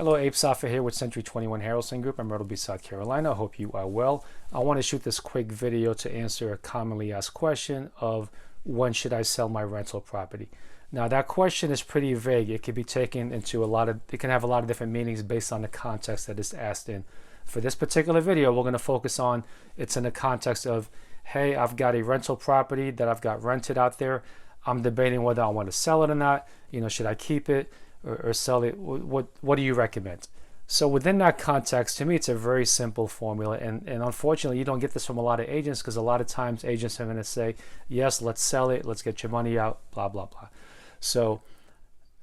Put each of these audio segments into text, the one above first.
Hello, Abe Safa here with Century 21 Harrelson Group in Myrtle Beach, South Carolina. I hope you are well. I want to shoot this quick video to answer a commonly asked question of when should I sell my rental property? Now that question is pretty vague. It can be taken into it can have a lot of different meanings based on the context that it's asked in. For this particular video, we're going to focus on it's in the context of, hey, I've got a rental property that I've got rented out there. I'm debating whether I want to sell it or not. Should I keep it or sell it? What do you recommend? So within that context, to me, it's a very simple formula. And unfortunately, you don't get this from a lot of agents because a lot of times agents are going to say, yes, let's sell it. Let's get your money out, blah, blah, blah. So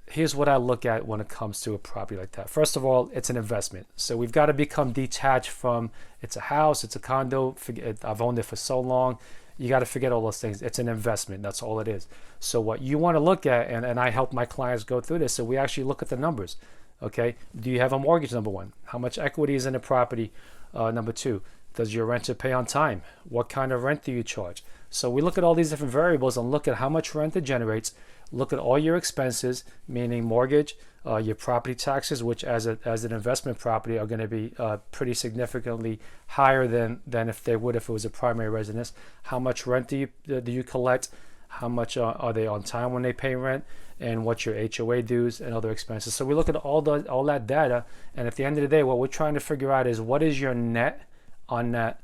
here's what I look at when it comes to a property like that. First of all, it's an investment. So we've got to become detached from it's a house, it's a condo. I've owned it for so long. You got to forget all those things. It's an investment. That's all it is. So what you want to look at, and I help my clients go through this, so we actually look at the numbers. Okay, do you have a mortgage, number one? How much equity is in the property? Number two, does your renter pay on time? What kind of rent do you charge? So we look at all these different variables and look at how much rent it generates. Look at all your expenses, meaning mortgage, your property taxes, which as an investment property are going to be pretty significantly higher than if they would if it was a primary residence. How much rent do you collect? How much are they on time when they pay rent? And what's your HOA dues and other expenses? So we look at all that data, and at the end of the day, what we're trying to figure out is what is your net on that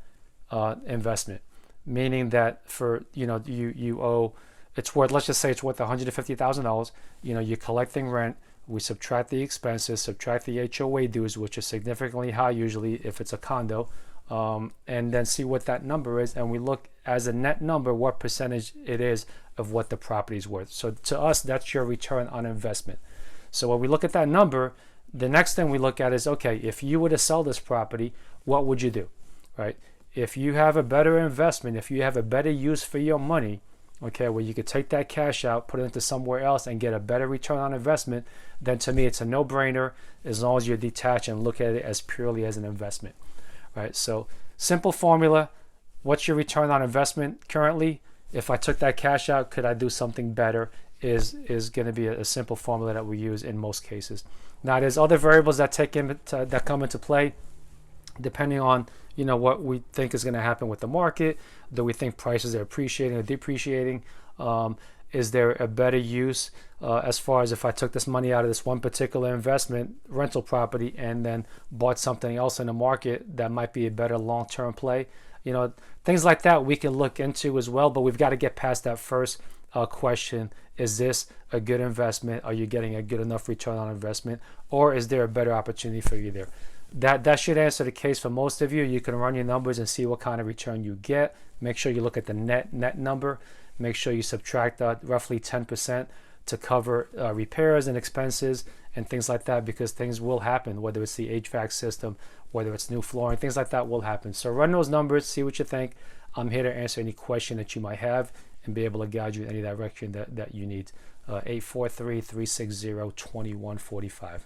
investment, meaning that for you owe. It's worth, let's just say it's worth $150,000. You're collecting rent. We subtract the expenses, subtract the HOA dues, which is significantly high usually if it's a condo, and then see what that number is. And we look as a net number what percentage it is of what the property is worth. So to us, that's your return on investment. So when we look at that number, the next thing we look at is, okay, if you were to sell this property, what would you do, right? If you have a better investment, if you have a better use for your money, okay, where you could take that cash out, put it into somewhere else and get a better return on investment, then to me it's a no-brainer as long as you're detached and look at it as purely as an investment, right? So simple formula, what's your return on investment currently? If I took that cash out, could I do something better is going to be a simple formula that we use in most cases. Now there's other variables that come into play depending on what we think is going to happen with the market. Do we think prices are appreciating or depreciating? Is there a better use as far as if I took this money out of this one particular investment rental property and then bought something else in the market that might be a better long-term play? Things like that we can look into as well, but we've got to get past that first question. Is this a good investment? Are you getting a good enough return on investment, or is there a better opportunity for you there? That should answer the case for most of you. You can run your numbers and see what kind of return you get. Make sure you look at the net number. Make sure you subtract roughly 10% to cover repairs and expenses and things like that, because things will happen, whether it's the HVAC system, whether it's new flooring, things like that will happen. So run those numbers, see what you think. I'm here to answer any question that you might have and be able to guide you in any direction that you need. 843-360-2145.